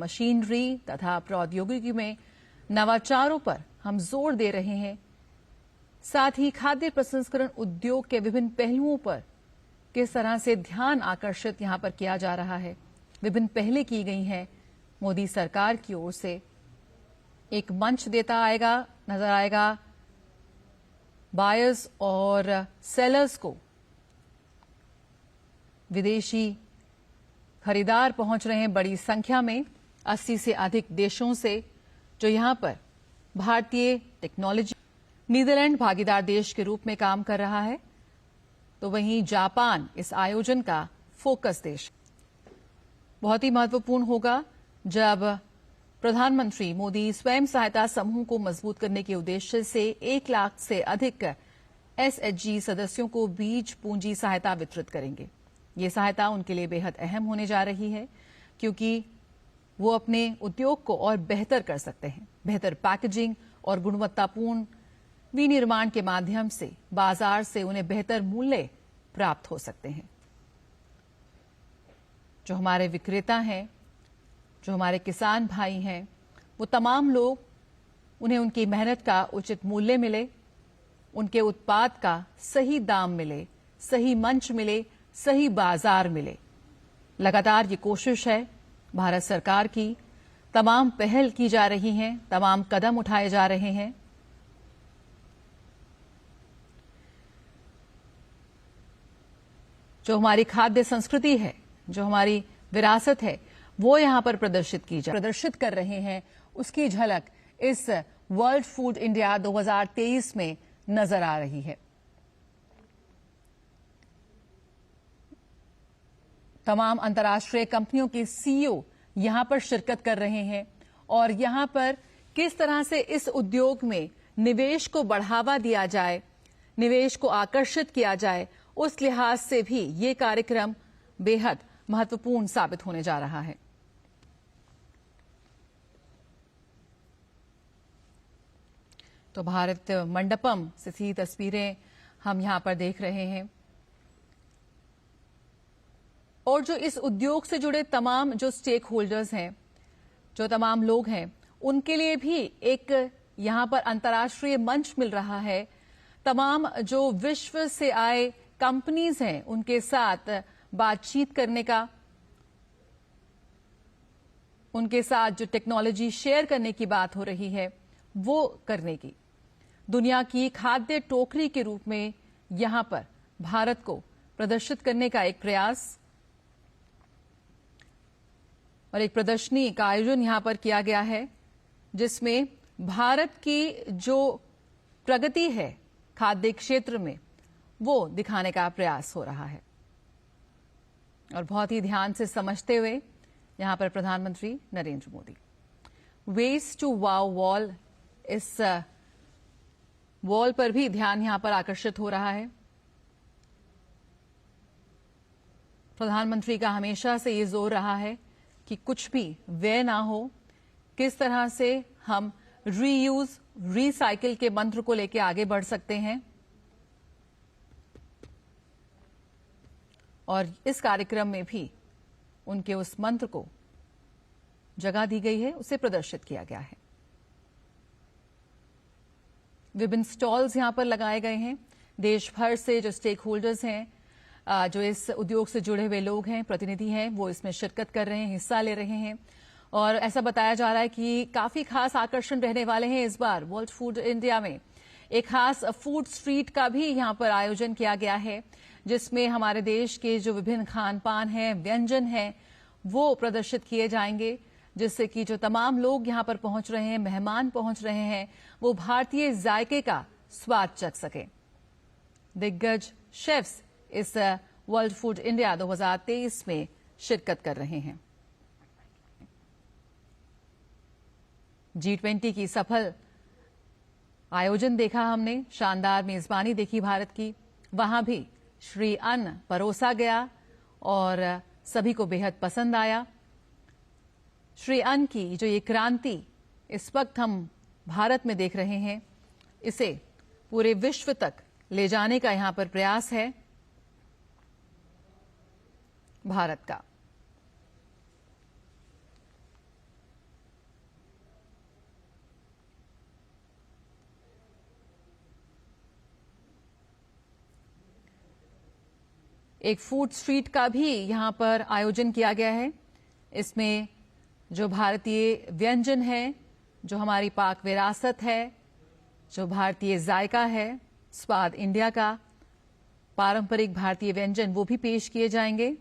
Machinery तथा प्रौद्योगिकी में नवाचारों पर हम जोर दे रहे हैं। साथ ही खाद्य प्रसंस्करण उद्योग के विभिन्न पहलुओं पर किस तरह से ध्यान आकर्षित यहां पर किया जा रहा है, विभिन्न पहलें की गई हैं मोदी सरकार की ओर से। एक मंच नजर आएगा बायर्स और सेलर्स को। विदेशी खरीदार पहुंच रहे हैं बड़ी संख्या में, 80 से अधिक देशों से, जो यहां पर भारतीय टेक्नोलॉजी। नीदरलैंड भागीदार देश के रूप में काम कर रहा है, तो वहीं जापान इस आयोजन का फोकस देश। बहुत ही महत्वपूर्ण होगा जब प्रधानमंत्री मोदी स्वयं सहायता समूह को मजबूत करने के उद्देश्य से 1 लाख से अधिक एसएचजी सदस्यों को बीज पूंजी सहायता वितरित करेंगे। ये सहायता उनके लिए बेहद अहम होने जा रही है, क्योंकि वो अपने उद्योग को और बेहतर कर सकते हैं। बेहतर पैकेजिंग और गुणवत्तापूर्ण विनिर्माण के माध्यम से बाजार से उन्हें बेहतर मूल्य प्राप्त हो सकते हैं। जो हमारे विक्रेता हैं, जो हमारे किसान भाई हैं, वो तमाम लोग, उन्हें उनकी मेहनत का उचित मूल्य मिले, उनके उत्पाद का सही दाम मिले, सही मंच मिले, सही बाजार मिले। लगातार ये कोशिश है भारत सरकार की। तमाम पहल की जा रही हैं, तमाम कदम उठाए जा रहे हैं। जो हमारी खाद्य संस्कृति है, जो हमारी विरासत है, वो यहां पर प्रदर्शित कर रहे हैं। उसकी झलक इस वर्ल्ड फूड इंडिया 2023 में नजर आ रही है। तमाम अंतर्राष्ट्रीय कंपनियों के सीईओ यहां पर शिरकत कर रहे हैं और यहां पर किस तरह से इस उद्योग में निवेश को बढ़ावा दिया जाए, निवेश को आकर्षित किया जाए, उस लिहाज से भी ये कार्यक्रम बेहद महत्वपूर्ण साबित होने जा रहा है। तो भारत मंडपम से सी तस्वीरें हम यहां पर देख रहे हैं और जो इस उद्योग से जुड़े तमाम जो स्टेक होल्डर्स हैं, जो तमाम लोग हैं, उनके लिए भी एक यहां पर अंतर्राष्ट्रीय मंच मिल रहा है। तमाम जो विश्व से आए कंपनीज हैं, उनके साथ बातचीत करने का, उनके साथ जो टेक्नोलॉजी शेयर करने की बात हो रही है, वो करने की। दुनिया की खाद्य टोकरी के रूप में यहां पर भारत को प्रदर्शित करने का एक प्रयास और एक प्रदर्शनी का आयोजन यहां पर किया गया है, जिसमें भारत की जो प्रगति है खाद्य क्षेत्र में, वो दिखाने का प्रयास हो रहा है। और बहुत ही ध्यान से समझते हुए यहां पर प्रधानमंत्री Narendra Modi waste to wow wall, इस वॉल पर भी ध्यान यहां पर आकर्षित हो रहा है। प्रधानमंत्री का हमेशा से ये जोर रहा है कि कुछ भी व्यय ना हो, किस तरह से हम रीयूज, रिसाइकिल के मंत्र को लेकर आगे बढ़ सकते हैं। और इस कार्यक्रम में भी उनके उस मंत्र को जगह दी गई है, उसे प्रदर्शित किया गया है। विभिन्न स्टॉल्स यहां पर लगाए गए हैं। देश भर से जो स्टेक होल्डर्स हैं, जो इस उद्योग से जुड़े हुए लोग हैं, प्रतिनिधि हैं, वो इसमें शिरकत कर रहे हैं, हिस्सा ले रहे हैं। और ऐसा बताया जा रहा है कि काफी खास आकर्षण रहने वाले हैं इस बार वर्ल्ड फूड इंडिया में। एक खास फूड स्ट्रीट का भी यहां पर आयोजन किया गया है, जिसमें हमारे देश के जो विभिन्न खान पान हैं, व्यंजन हैं, वो प्रदर्शित किए जाएंगे, जिससे कि जो तमाम लोग यहां पर पहुंच रहे हैं, मेहमान पहुंच रहे हैं, वो भारतीय जायके का स्वाद चख सकें। दिग्गज शेफ्स इस वर्ल्ड फूड इंडिया 2023 में शिरकत कर रहे हैं। G20 की सफल आयोजन देखा हमने, शानदार मेजबानी देखी भारत की। वहां भी श्री अन्न परोसा गया और सभी को बेहद पसंद आया। श्री अन्न की जो ये क्रांति इस वक्त हम भारत में देख रहे हैं, इसे पूरे विश्व तक ले जाने का यहां पर प्रयास है भारत का। एक फूड स्ट्रीट का भी यहां पर आयोजन किया गया है। इसमें जो भारतीय व्यंजन है, जो हमारी पाक विरासत है, जो भारतीय जायका है, स्वाद इंडिया का पारंपरिक भारतीय व्यंजन, वो भी पेश किए जाएंगे।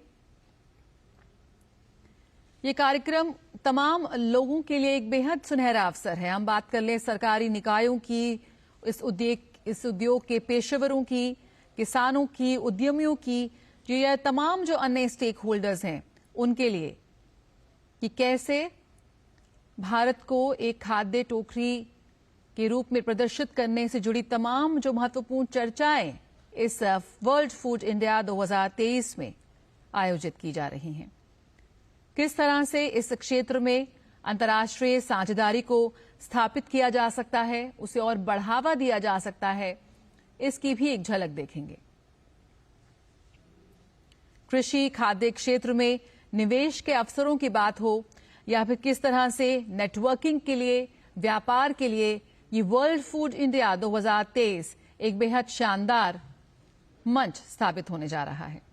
ये कार्यक्रम तमाम लोगों के लिए एक बेहद सुनहरा अवसर है। हम बात कर लें सरकारी निकायों की, इस उद्योग के पेशेवरों की, किसानों की, उद्यमियों की, ये तमाम जो अन्य स्टेक होल्डर्स हैं उनके लिए कि कैसे भारत को एक खाद्य टोकरी के रूप में प्रदर्शित करने से जुड़ी तमाम जो महत्वपूर्ण चर्चाएं इस वर्ल्ड फूड इंडिया 2023 में आयोजित की जा रही हैं। किस तरह से इस क्षेत्र में अंतर्राष्ट्रीय साझेदारी को स्थापित किया जा सकता है, उसे और बढ़ावा दिया जा सकता है, इसकी भी एक झलक देखेंगे। कृषि खाद्य क्षेत्र में निवेश के अवसरों की बात हो या फिर किस तरह से नेटवर्किंग के लिए, व्यापार के लिए ये वर्ल्ड फूड इंडिया 2023 एक बेहद शानदार मंच स्थापित होने जा रहा है।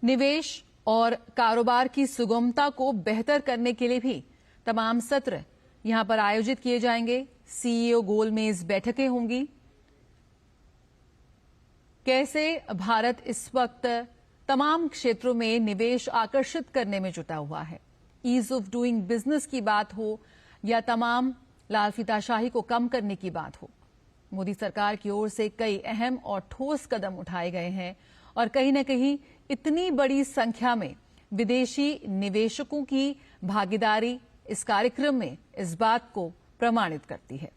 निवेश और कारोबार की सुगमता को बेहतर करने के लिए भी तमाम सत्र यहां पर आयोजित किए जाएंगे। सीईओ गोलमेज बैठकें होंगी। कैसे भारत इस वक्त तमाम क्षेत्रों में निवेश आकर्षित करने में जुटा हुआ है, ईज ऑफ डूइंग बिजनेस की बात हो या तमाम लाल फीताशाही को कम करने की बात हो, मोदी सरकार की ओर से कई अहम और ठोस कदम उठाए गए हैं और कहीं न कहीं इतनी बड़ी संख्या में विदेशी निवेशकों की भागीदारी इस कार्यक्रम में इस बात को प्रमाणित करती है।